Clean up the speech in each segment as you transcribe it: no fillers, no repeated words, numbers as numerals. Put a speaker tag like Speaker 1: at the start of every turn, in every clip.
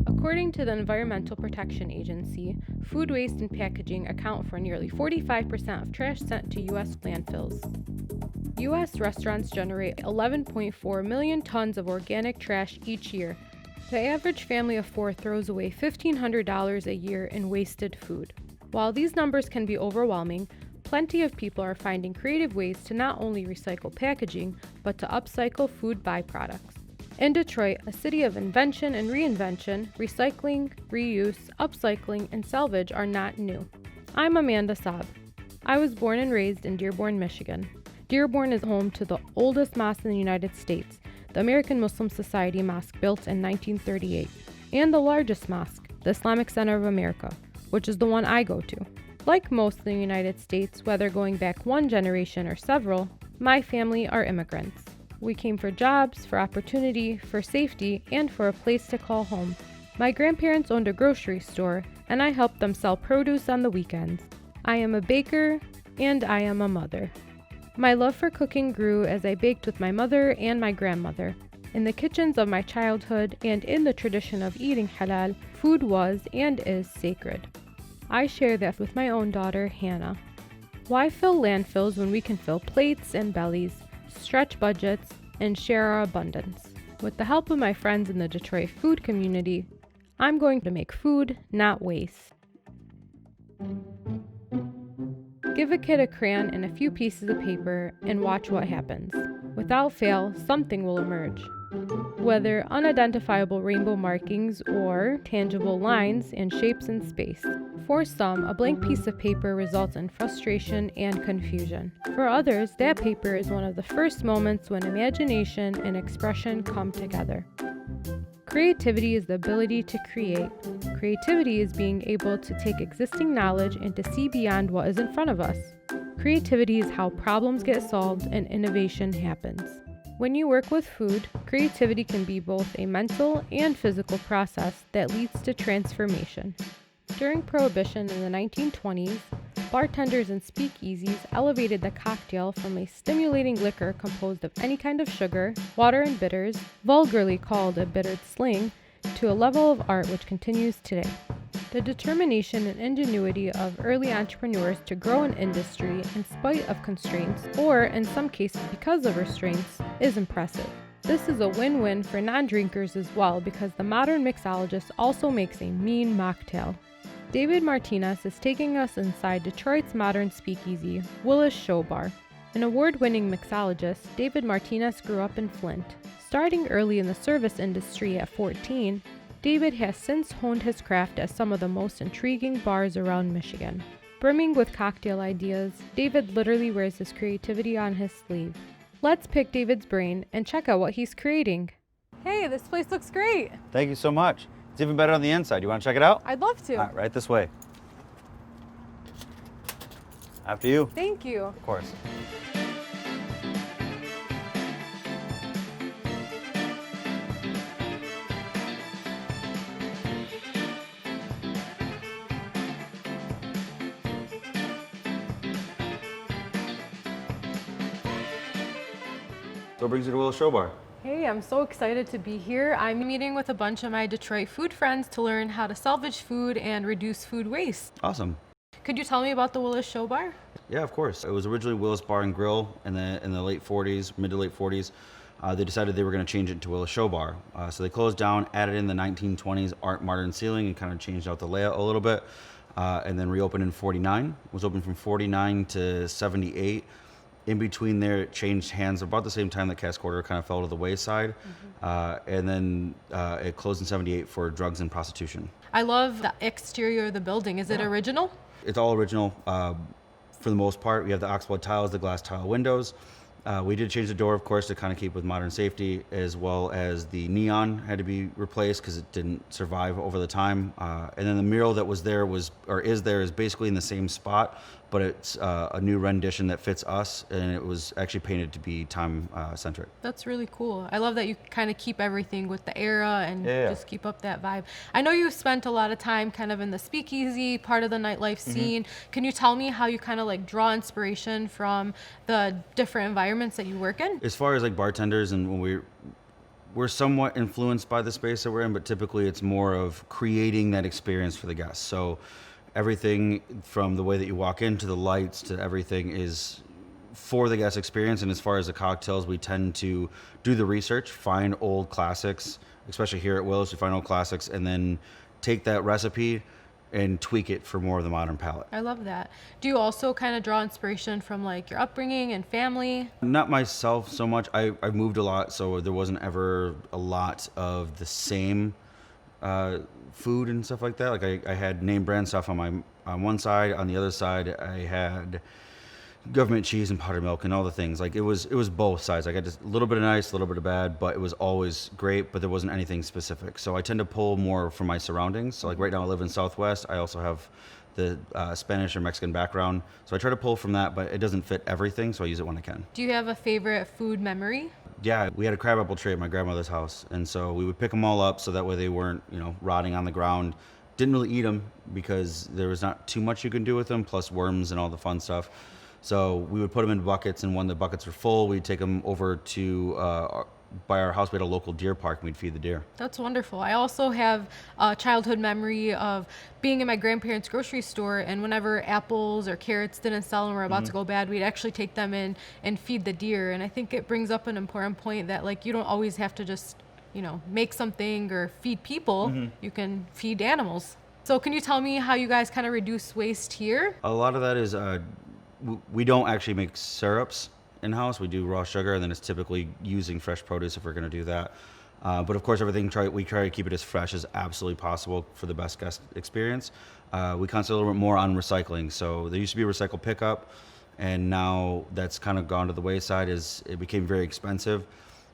Speaker 1: According to the Environmental Protection Agency, food waste and packaging account for nearly 45% of trash sent to U.S. landfills. U.S. restaurants generate 11.4 million tons of organic trash each year. The average family of four throws away $1,500 a year in wasted food. While these numbers can be overwhelming, plenty of people are finding creative ways to not only recycle packaging, but to upcycle food byproducts. In Detroit, a city of invention and reinvention, recycling, reuse, upcycling, and salvage are not new. I'm Amanda Saab. I was born and raised in Dearborn, Michigan. Dearborn is home to the oldest mosque in the United States, the American Muslim Society Mosque built in 1938, and the largest mosque, the Islamic Center of America, which is the one I go to. Like most in the United States, whether going back one generation or several, my family are immigrants. We came for jobs, for opportunity, for safety, and for a place to call home. My grandparents owned a grocery store, and I helped them sell produce on the weekends. I am a baker, and I am a mother. My love for cooking grew as I baked with my mother and my grandmother. In the kitchens of my childhood and in the tradition of eating halal, food was and is sacred. I share that with my own daughter, Hannah. Why fill landfills when we can fill plates and bellies, stretch budgets, and share our abundance? With the help of my friends in the Detroit food community, I'm going to make food, not waste. Give a kid a crayon and a few pieces of paper and watch what happens. Without fail, something will emerge. Whether unidentifiable rainbow markings or tangible lines and shapes in space. For some, a blank piece of paper results in frustration and confusion. For others, that paper is one of the first moments when imagination and expression come together. Creativity is the ability to create. Creativity is being able to take existing knowledge and to see beyond what is in front of us. Creativity is how problems get solved and innovation happens. When you work with food, creativity can be both a mental and physical process that leads to transformation. During Prohibition in the 1920s, bartenders and speakeasies elevated the cocktail from a stimulating liquor composed of any kind of sugar, water, and bitters, vulgarly called a bittered sling, to a level of art which continues today. The determination and ingenuity of early entrepreneurs to grow an industry in spite of constraints, or in some cases because of restraints, is impressive. This is a win-win for non-drinkers as well because the modern mixologist also makes a mean mocktail. David Martinez is taking us inside Detroit's modern speakeasy, Willis Show Bar. An award-winning mixologist, David Martinez grew up in Flint. Starting early in the service industry at 14, David has since honed his craft at some of the most intriguing bars around Michigan. Brimming with cocktail ideas, David literally wears his creativity on his sleeve. Let's pick David's brain and check out what he's creating. Hey, this place looks great.
Speaker 2: Thank you so much. It's even better on the inside. You want to check it out?
Speaker 1: I'd love to.
Speaker 2: All right, right this way. After you.
Speaker 1: Thank you.
Speaker 2: Of course. So what brings you to Willis Show Bar?
Speaker 1: Hey, I'm so excited to be here. I'm meeting with a bunch of my Detroit food friends to learn how to salvage food and reduce food waste.
Speaker 2: Awesome.
Speaker 1: Could you tell me about the Willis Show Bar?
Speaker 2: Yeah, of course. It was originally Willis Bar and Grill in the late 40s, mid to late 40s. They decided they were going to change it to Willis Show Bar. So they closed down, added in the 1920s art modern ceiling and kind of changed out the layout a little bit. And then reopened in 49. It was open from 49 to 78. In between there, it changed hands about the same time that Cass Quarter kind of fell to the wayside. And then it closed in 78 for drugs and prostitution.
Speaker 1: I love the exterior of the building. Is it original?
Speaker 2: It's all original for the most part. We have the oxblood tiles, the glass tile windows. We did change the door, of course, to kind of keep with modern safety, as well as the neon had to be replaced because it didn't survive over the time. And then the mural that was there is basically in the same spot, but it's a new rendition that fits us, and it was actually painted to be time-centric.
Speaker 1: That's really cool. I love that you kind of keep everything with the era and
Speaker 2: Yeah.
Speaker 1: just keep up that vibe. I know you've spent a lot of time kind of in the speakeasy part of the nightlife scene. Can you tell me how you kind of like draw inspiration from the different environments that you work in?
Speaker 2: As far as like bartenders and when we're somewhat influenced by the space that we're in, but typically it's more of creating that experience for the guests. So everything from the way that you walk into the lights to everything is for the guest experience. And as far as the cocktails, we tend to do the research, find old classics, especially here at Willis, we find old classics, and then take that recipe and tweak it for more of the modern palate.
Speaker 1: I love that. Do you also kind of draw inspiration from like your upbringing and family?
Speaker 2: Not myself so much. I've moved a lot, so there wasn't ever a lot of the same food and stuff like that. Like I had name brand stuff on one side. On the other side, I had government cheese and powdered milk and all the things. Like it was both sides. I got just a little bit of nice, a little bit of bad, but it was always great, but there wasn't anything specific. So I tend to pull more from my surroundings. So like right now I live in Southwest. I also have the Spanish or Mexican background. So I try to pull from that, but it doesn't fit everything. So I use it when I can.
Speaker 1: Do you have a favorite food memory?
Speaker 2: Yeah, we had a crabapple tree at my grandmother's house. And so we would pick them all up so that way they weren't, rotting on the ground. Didn't really eat them because there was not too much you can do with them, plus worms and all the fun stuff. So we would put them in buckets, and when the buckets were full, we'd take them over to by our house. We had a local deer park, and we'd feed the deer.
Speaker 1: That's wonderful. I also have a childhood memory of being in my grandparents' grocery store, and whenever apples or carrots didn't sell and were about to go bad, we'd actually take them in and feed the deer. And I think it brings up an important point that like you don't always have to just make something or feed people. You can feed animals. So can you tell me how you guys kind of reduce waste here?
Speaker 2: A lot of that is we don't actually make syrups in-house. We do raw sugar, and then it's typically using fresh produce if we're going to do that. But of course, we try to keep it as fresh as absolutely possible for the best guest experience. We concentrate a little bit more on recycling. So there used to be a recycle pickup, and now that's kind of gone to the wayside as it became very expensive.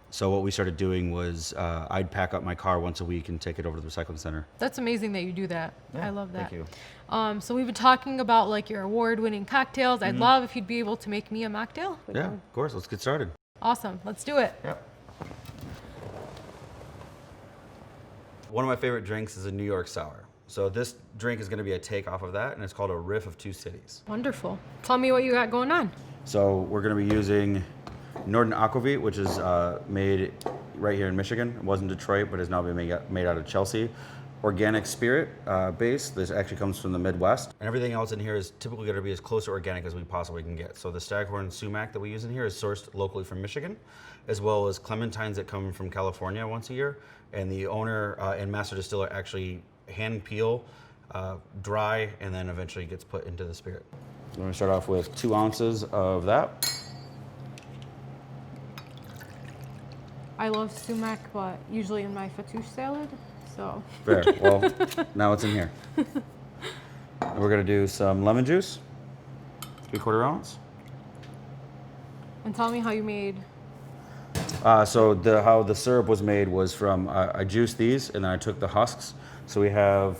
Speaker 2: So what we started doing was I'd pack up my car once a week and take it over to the recycling center.
Speaker 1: That's amazing that you do that.
Speaker 2: Yeah,
Speaker 1: I love that.
Speaker 2: thank you.
Speaker 1: So we've been talking about like your award-winning cocktails. I'd love if you'd be able to make me a mocktail.
Speaker 2: Yeah, of course. Let's get started.
Speaker 1: Awesome. Let's do it.
Speaker 2: Yep. One of my favorite drinks is a New York Sour. So this drink is going to be a takeoff of that, and it's called a Riff of Two Cities.
Speaker 1: Wonderful. Tell me what you got going on.
Speaker 2: So we're going to be using Northern Aquavit, which is made right here in Michigan. It was in Detroit, but is now being made out of Chelsea. Organic spirit base. This actually comes from the Midwest. And everything else in here is typically going to be as close to organic as we possibly can get. So the Staghorn sumac that we use in here is sourced locally from Michigan, as well as clementines that come from California once a year. And the owner and master distiller actually hand peel, dry, and then eventually gets put into the spirit. So we're going to start off with 2 ounces of that.
Speaker 1: I love sumac, but usually in my fattoush salad, so.
Speaker 2: Fair. Well, now it's in here. And we're going to do some lemon juice, 3/4 ounce.
Speaker 1: And tell me how you made.
Speaker 2: So how the syrup was made was from, I juiced these and then I took the husks. So we have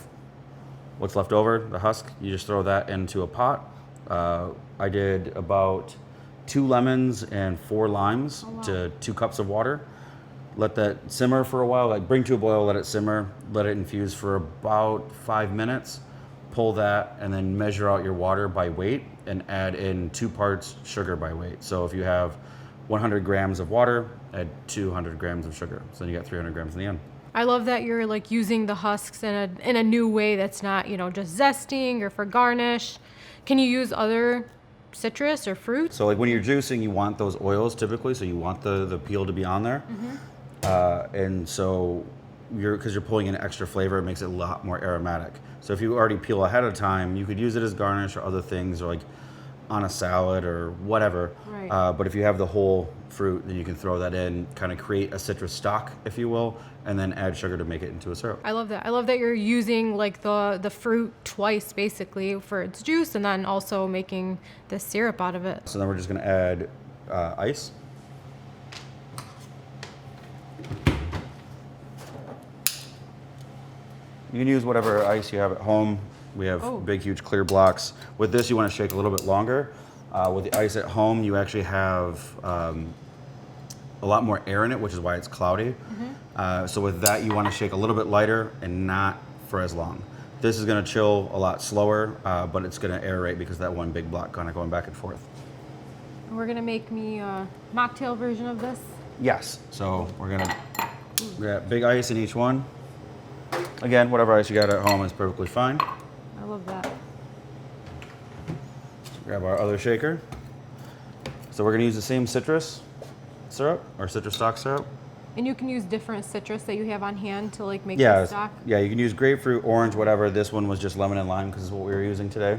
Speaker 2: what's left over, the husk. You just throw that into a pot. I did about 2 lemons and 4 limes to 2 cups of water. Let that simmer for a while, like bring to a boil, let it simmer, let it infuse for about 5 minutes. Pull that and then measure out your water by weight and add in 2 parts sugar by weight. So if you have 100 grams of water, add 200 grams of sugar. So then you got 300 grams in the end.
Speaker 1: I love that you're like using the husks in a new way that's not, just zesting or for garnish. Can you use other citrus or fruit?
Speaker 2: So like when you're juicing, you want those oils typically, so you want the peel to be on there. And so because you're pulling in extra flavor, it makes it a lot more aromatic. So if you already peel ahead of time, you could use it as garnish or other things, or like on a salad or whatever.
Speaker 1: Right.
Speaker 2: But if you have the whole fruit, then you can throw that in, kind of create a citrus stock, if you will, and then add sugar to make it into a syrup.
Speaker 1: I love that. I love that you're using like the fruit twice basically for its juice, and then also making the syrup out of it.
Speaker 2: So then we're just going to add ice. You can use whatever ice you have at home. We have big, huge clear blocks. With this, you want to shake a little bit longer. With the ice at home, you actually have a lot more air in it, which is why it's cloudy. So with that, you want to shake a little bit lighter and not for as long. This is going to chill a lot slower, but it's going to aerate because of that one big block kind of going back and forth.
Speaker 1: We're going to make me a mocktail version of this.
Speaker 2: Yes. So we're going to Grab big ice in each one. Again, whatever ice you got at home is perfectly fine.
Speaker 1: I love that.
Speaker 2: Grab our other shaker. So we're gonna use the same citrus syrup or citrus stock syrup.
Speaker 1: And you can use different citrus that you have on hand to like make
Speaker 2: Yeah,
Speaker 1: the stock.
Speaker 2: yeah, you can use grapefruit, orange, whatever. This one was just lemon and lime because it's what we were using today.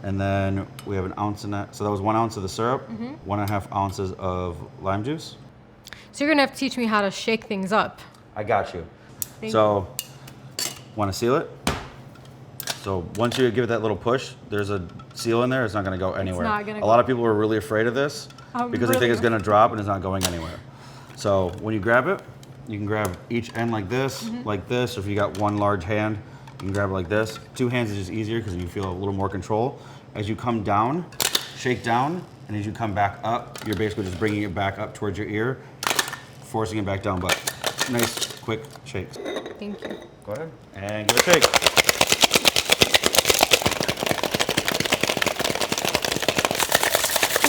Speaker 2: And then we have an ounce in that. So that was 1 ounce of the syrup, 1.5 ounces of lime juice.
Speaker 1: So you're gonna have to teach me how to shake things up.
Speaker 2: I got you.
Speaker 1: Thank
Speaker 2: So, want to seal it? So once you give it that little push, there's a seal in there. It's not going to go anywhere.
Speaker 1: not gonna
Speaker 2: a lot
Speaker 1: go-
Speaker 2: of people are really afraid of this because they
Speaker 1: really
Speaker 2: think it's going to drop and it's not going anywhere. So when you grab it, you can grab each end like this, or if you got one large hand, you can grab it like this. 2 hands is just easier because you feel a little more control. As you come down, shake down, and as you come back up, you're basically just bringing it back up towards your ear, forcing it back down, but nice, quick shakes.
Speaker 1: Thank you.
Speaker 2: Go ahead and give it a shake.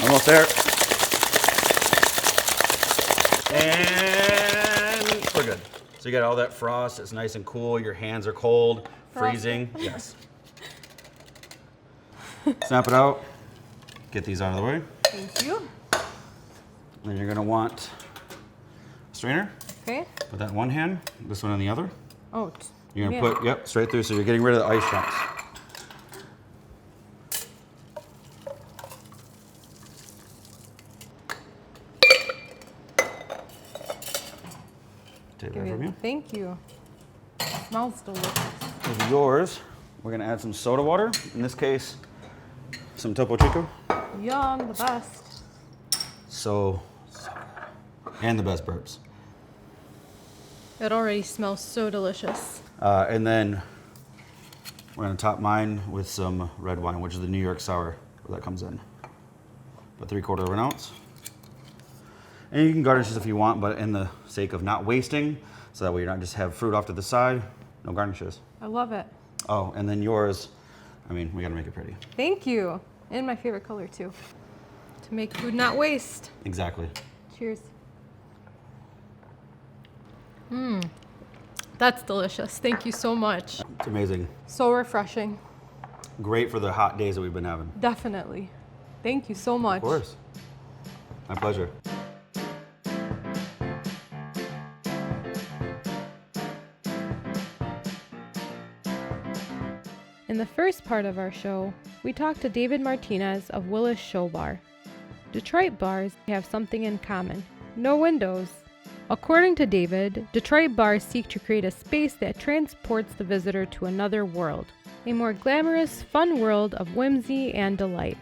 Speaker 2: Almost there. And we're good. So you got all that frost. It's nice and cool. Your hands are cold, freezing. Yes. Snap it out. Get these out of the way.
Speaker 1: Thank you.
Speaker 2: Then you're gonna want a strainer.
Speaker 1: Okay.
Speaker 2: Put that in one hand, this one in the other.
Speaker 1: Oh.
Speaker 2: You're gonna put, yep, straight through, so you're getting rid of the ice chunks. Take that from you.
Speaker 1: Thank you. Smells delicious.
Speaker 2: With yours, we're gonna add some soda water. In this case, some Topo Chico.
Speaker 1: Yum, the best.
Speaker 2: So, and the best burps.
Speaker 1: It already smells so delicious.
Speaker 2: And then we're gonna top mine with some red wine, which is the New York Sour, where that comes in. About 3/4 of an ounce. And you can garnish this if you want, but in the sake of not wasting, so that way you're not just have fruit off to the side, no garnishes.
Speaker 1: I love it.
Speaker 2: Oh, and then yours, I mean, we gotta make it pretty.
Speaker 1: Thank you. And my favorite color too. To make food not waste.
Speaker 2: Exactly.
Speaker 1: Cheers. That's delicious. Thank you so much.
Speaker 2: It's amazing.
Speaker 1: So refreshing.
Speaker 2: Great for the hot days that we've been having.
Speaker 1: Definitely. Thank you so much.
Speaker 2: Of course. My pleasure.
Speaker 1: In the first part of our show, we talked to David Martinez of Willis Show Bar. Detroit bars have something in common: no windows. According to David, Detroit bars seek to create a space that transports the visitor to another world, a more glamorous, fun world of whimsy and delight.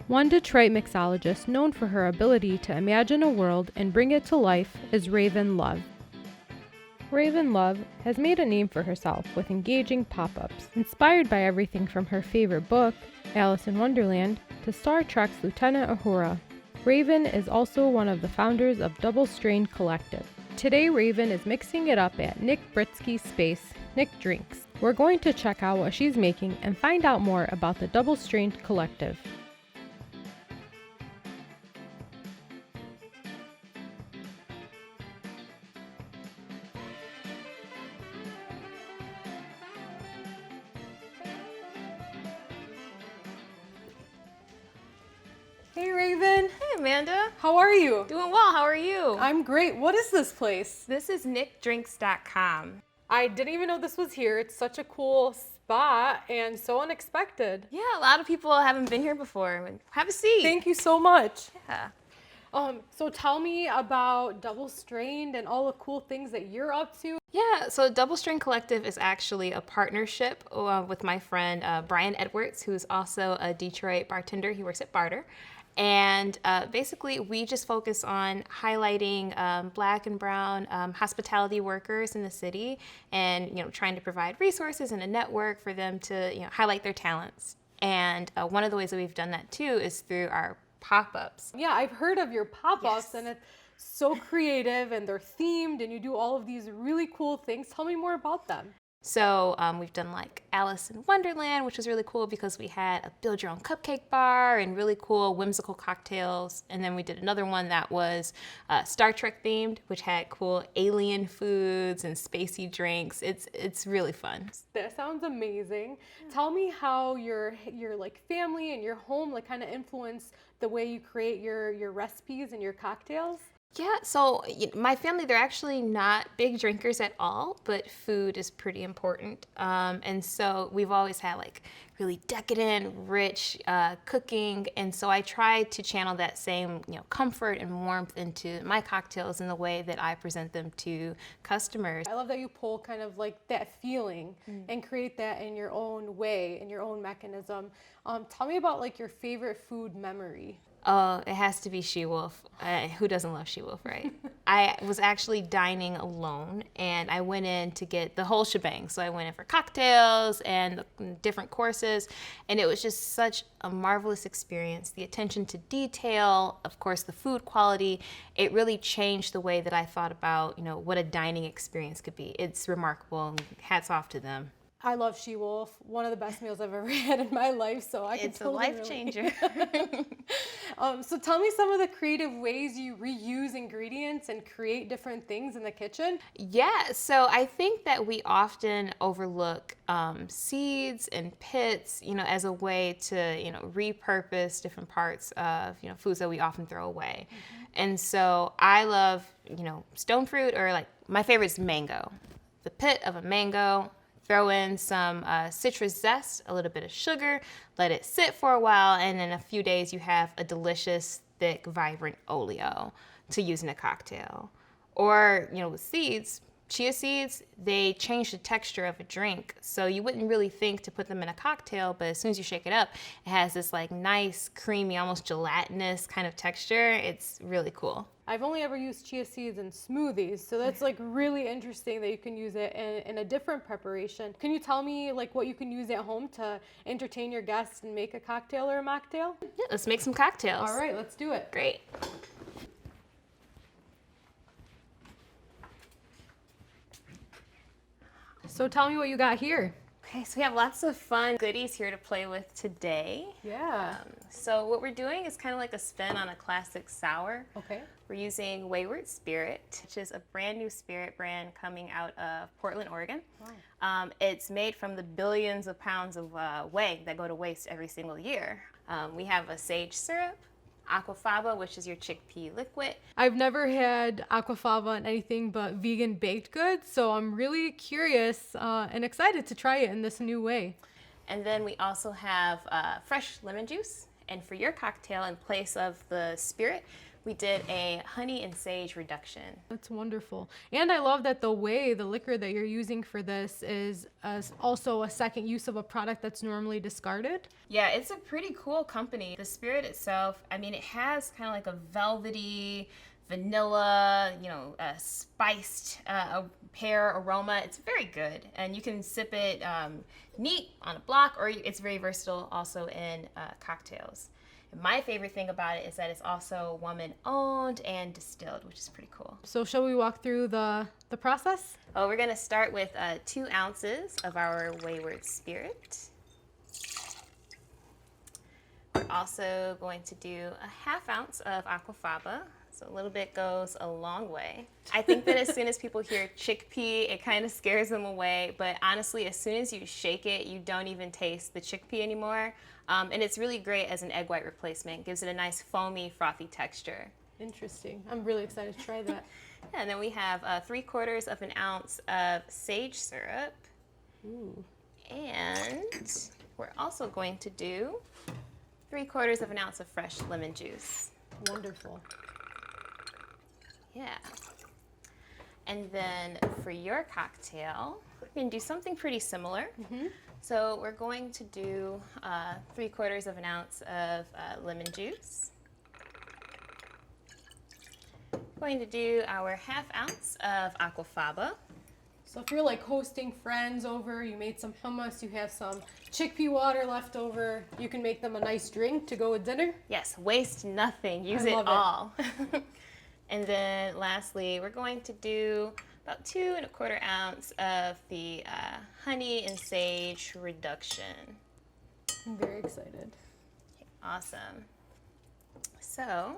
Speaker 1: One Detroit mixologist known for her ability to imagine a world and bring it to life is Raven Love. Raven Love has made a name for herself with engaging pop-ups, inspired by everything from her favorite book, Alice in Wonderland, to Star Trek's Lieutenant Uhura. Raven is also one of the founders of Double Strain Collective. Today, Raven is mixing it up at Nick Britsky's space, Nick Drinks. We're going to check out what she's making and find out more about the Double Strain Collective. Hey Raven,
Speaker 3: Hey Amanda,
Speaker 1: how are you?
Speaker 3: doing well. How are you?
Speaker 1: I'm great. What is this place?
Speaker 3: This is nickdrinks.com.
Speaker 1: I didn't even know this was here. It's such a cool spot and so unexpected.
Speaker 3: Yeah, a lot of people haven't been here before. Have a seat.
Speaker 1: Thank you so much.
Speaker 3: Yeah.
Speaker 1: So tell me about Double Strained and all the cool things that you're up to.
Speaker 3: Yeah, so Double Strain Collective is actually a partnership with my friend Brian Edwards, who's also a Detroit bartender. He works at Barter. And basically, we just focus on highlighting Black and Brown hospitality workers in the city, and trying to provide resources and a network for them to highlight their talents. And one of the ways that we've done that too is through our pop-ups.
Speaker 1: Yeah, I've heard of your pop-ups,
Speaker 3: Yes.
Speaker 1: and it's so creative and they're themed and you do all of these really cool things. Tell me more about them.
Speaker 3: So we've done like Alice in Wonderland, which was really cool because we had a build your own cupcake bar and really cool whimsical cocktails. And then we did another one that was Star Trek themed, which had cool alien foods and spacey drinks. It's really fun.
Speaker 1: That sounds amazing. Tell me how your like family and your home like kind of influence the way you create your recipes and your cocktails.
Speaker 3: Yeah, so my family, they're actually not big drinkers at all, but food is pretty important. And so we've always had like really decadent, rich cooking. And so I try to channel that same, comfort and warmth into my cocktails in the way that I present them to customers.
Speaker 1: I love that you pull kind of like that feeling and create that in your own way, in your own mechanism. Tell me about like your favorite food memory.
Speaker 3: Oh, it has to be She-Wolf. Who doesn't love She-Wolf, right? I was actually dining alone, and I went in to get the whole shebang. So I went in for cocktails and different courses, and it was just such a marvelous experience. The attention to detail, of course, the food quality, it really changed the way that I thought about, what a dining experience could be. It's remarkable, and hats off to them.
Speaker 1: I love She-Wolf. One of the best meals I've ever had in my life, so I can
Speaker 3: It's a
Speaker 1: totally
Speaker 3: life changer.
Speaker 1: So tell me some of the creative ways you reuse ingredients and create different things in the kitchen.
Speaker 3: Yeah, so I think that we often overlook seeds and pits, as a way to, repurpose different parts of, foods that we often throw away. And so I love, stone fruit, or like my favorite is mango. The pit of a mango. Throw in some citrus zest, a little bit of sugar, let it sit for a while, and in a few days you have a delicious, thick, vibrant oleo to use in a cocktail. Or, with seeds, chia seeds, they change the texture of a drink. So you wouldn't really think to put them in a cocktail, but as soon as you shake it up, it has this like nice, creamy, almost gelatinous kind of texture. It's really cool.
Speaker 1: I've only ever used chia seeds in smoothies, so that's like really interesting that you can use it in a different preparation. Can you tell me like what you can use at home to entertain your guests and make a cocktail or a mocktail?
Speaker 3: Yeah, let's make some cocktails.
Speaker 1: All right, let's do it.
Speaker 3: Great.
Speaker 1: So tell me what you got here.
Speaker 3: Okay, so we have lots of fun goodies here to play with today.
Speaker 1: Yeah.
Speaker 3: So what we're doing is kind of like a spin on a classic sour.
Speaker 1: Okay.
Speaker 3: We're using Wayward Spirit, which is a brand new spirit brand coming out of Portland, Oregon. Wow. It's made from the billions of pounds of whey that go to waste every single year. We have a sage syrup, aquafaba, which is your chickpea liquid.
Speaker 1: I've never had aquafaba in anything but vegan baked goods, so I'm really curious and excited to try it in this new way.
Speaker 3: And then we also have fresh lemon juice. And for your cocktail, in place of the spirit, we did a honey and sage reduction.
Speaker 1: That's wonderful. And I love that the liquor that you're using for this is also a second use of a product that's normally discarded.
Speaker 3: Yeah, it's a pretty cool company. The spirit itself, it has kind of like a velvety, vanilla, spiced pear aroma. It's very good. And you can sip it neat on a block, or it's very versatile also in cocktails. My favorite thing about it is that it's also woman-owned and distilled, which is pretty cool.
Speaker 1: So shall we walk through the process?
Speaker 3: Oh, we're going to start with 2 ounces of our Wayward Spirit. We're also going to do a ½ ounce of aquafaba. So a little bit goes a long way. I think that as soon as people hear chickpea, it kind of scares them away. But honestly, as soon as you shake it, you don't even taste the chickpea anymore. And it's really great as an egg white replacement. Gives it a nice foamy, frothy texture.
Speaker 1: Interesting. I'm really excited to try that.
Speaker 3: Yeah, and then we have 3/4 of an ounce of sage syrup.
Speaker 1: Ooh.
Speaker 3: And we're also going to do 3/4 of an ounce of fresh lemon juice.
Speaker 1: Wonderful.
Speaker 3: Yeah. And then for your cocktail, we're going to do something pretty similar. Mm-hmm. So we're going to do 3/4 of an ounce of lemon juice. We're going to do our ½ ounce of aquafaba.
Speaker 1: So if you're like hosting friends over, you made some hummus, you have some chickpea water left over, you can make them a nice drink to go with dinner.
Speaker 3: Yes, waste nothing, use it all. And then lastly, we're going to do about 2¼ ounce of the honey and sage reduction.
Speaker 1: I'm very excited.
Speaker 3: Awesome. So,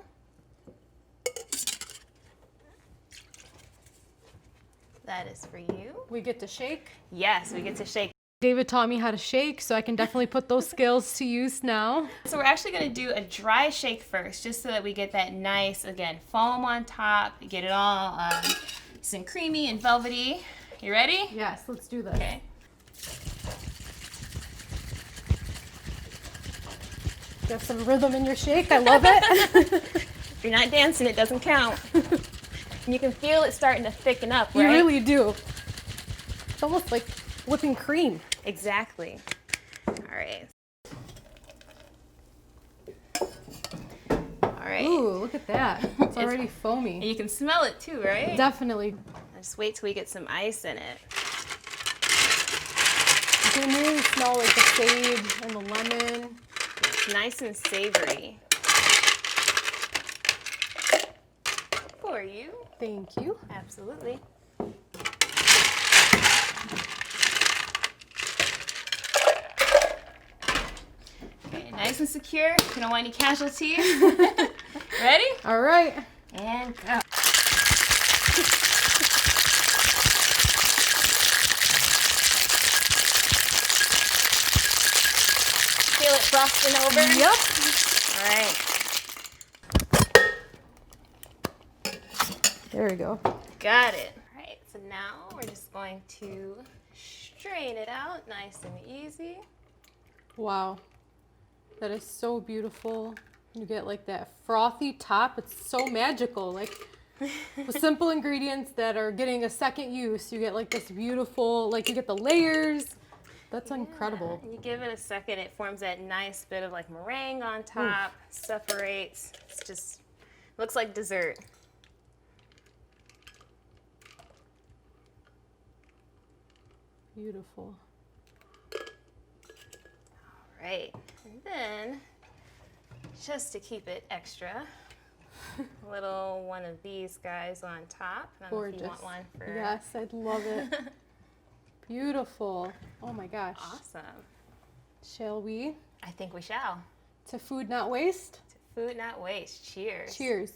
Speaker 3: that is for you.
Speaker 1: We get to shake.
Speaker 3: Yes, we get to shake.
Speaker 1: David taught me how to shake, so I can definitely put those skills to use now.
Speaker 3: So we're actually going to do a dry shake first, just so that we get that nice, again, foam on top. You get it all nice and creamy and velvety. You ready?
Speaker 1: Yes, let's do this.
Speaker 3: Okay.
Speaker 1: Got some rhythm in your shake. I love it.
Speaker 3: If you're not dancing, it doesn't count. And you can feel it starting to thicken up, right?
Speaker 1: You really do. It's almost like whipping cream.
Speaker 3: Exactly. All right. All right.
Speaker 1: Ooh, look at that. It's already
Speaker 3: And
Speaker 1: foamy.
Speaker 3: you can smell it too, right?
Speaker 1: Definitely.
Speaker 3: Just wait till we get some ice in it.
Speaker 1: You can really smell like the sage and the lemon.
Speaker 3: It's nice and savory. For you.
Speaker 1: Thank you.
Speaker 3: Absolutely. Okay, nice and secure. You don't want any casualties. Ready?
Speaker 1: All right.
Speaker 3: And go. Feel it frosting over?
Speaker 1: Yep.
Speaker 3: All right.
Speaker 1: There we go.
Speaker 3: Got it. All right, so now we're just going to strain it out nice and easy.
Speaker 1: Wow. That is so beautiful. You get like that frothy top. It's so magical. Like with simple ingredients that are getting a second use, you get like this beautiful, like you get the layers. That's incredible.
Speaker 3: And you give it a second, it forms that nice bit of like meringue on top, separates. It's just, looks like dessert.
Speaker 1: Beautiful.
Speaker 3: All right, and then just to keep it extra, a little one of these guys on top. I don't know if
Speaker 1: Gorgeous.
Speaker 3: you want one for...
Speaker 1: Yes, I'd love it. Beautiful. Oh my gosh.
Speaker 3: Awesome.
Speaker 1: Shall we?
Speaker 3: I think we shall.
Speaker 1: To food not waste?
Speaker 3: Food not waste. Cheers.
Speaker 1: Cheers.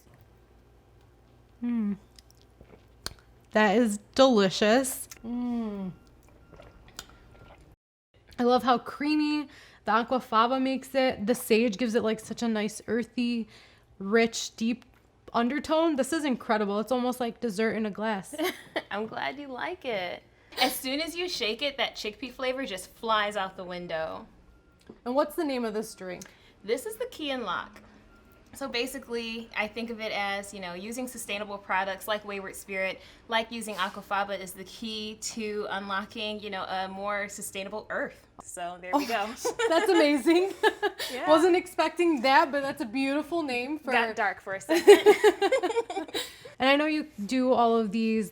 Speaker 1: That is delicious. I love how creamy the aquafaba makes it. The sage gives it like such a nice earthy, rich, deep undertone. This is incredible. It's almost like dessert in a glass.
Speaker 3: I'm glad you like it. As soon as you shake it, that chickpea flavor just flies out the window.
Speaker 1: And what's the name of this drink?
Speaker 3: This is the key and lock. So basically, I think of it as, using sustainable products like Wayward Spirit, like using aquafaba is the key to unlocking, a more sustainable earth. So there we go.
Speaker 1: That's amazing.
Speaker 3: Yeah.
Speaker 1: Wasn't expecting that, but that's a beautiful name for...
Speaker 3: Got dark for a second.
Speaker 1: And I know you do all of these,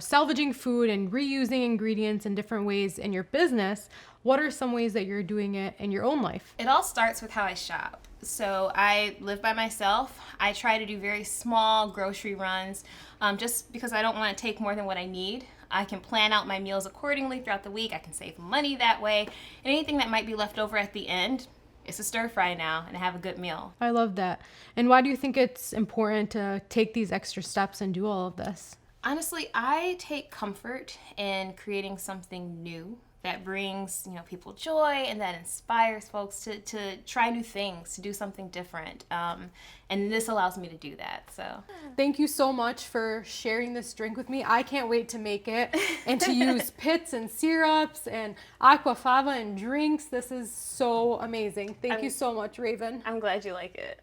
Speaker 1: salvaging food and reusing ingredients in different ways in your business. What are some ways that you're doing it in your own life?
Speaker 3: It all starts with how I shop. So I live by myself. I try to do very small grocery runs just because I don't want to take more than what I need. I can plan out my meals accordingly throughout the week. I can save money that way. And anything that might be left over at the end, it's a stir fry now and have a good meal.
Speaker 1: I love that. And why do you think it's important to take these extra steps and do all of this?
Speaker 3: Honestly, I take comfort in creating something new that brings, people joy and that inspires folks to try new things, to do something different. And this allows me to do that, so.
Speaker 1: Thank you so much for sharing this drink with me. I can't wait to make it and to use pits and syrups and aquafaba and drinks. This is so amazing. Thank you so much, Raven.
Speaker 3: I'm glad you like it.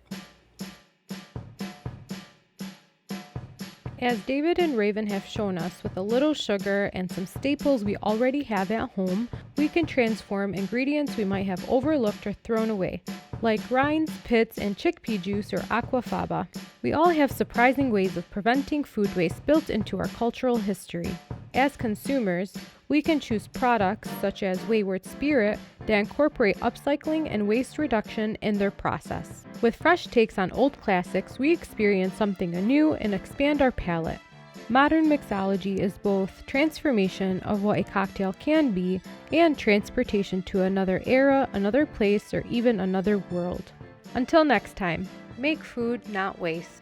Speaker 1: As David and Raven have shown us, with a little sugar and some staples we already have at home, we can transform ingredients we might have overlooked or thrown away, like rinds, pits, and chickpea juice or aquafaba. We all have surprising ways of preventing food waste built into our cultural history. As consumers, we can choose products such as Wayward Spirit that incorporate upcycling and waste reduction in their process. With fresh takes on old classics, we experience something anew and expand our palate. Modern mixology is both transformation of what a cocktail can be and transportation to another era, another place, or even another world. Until next time, make food, not waste.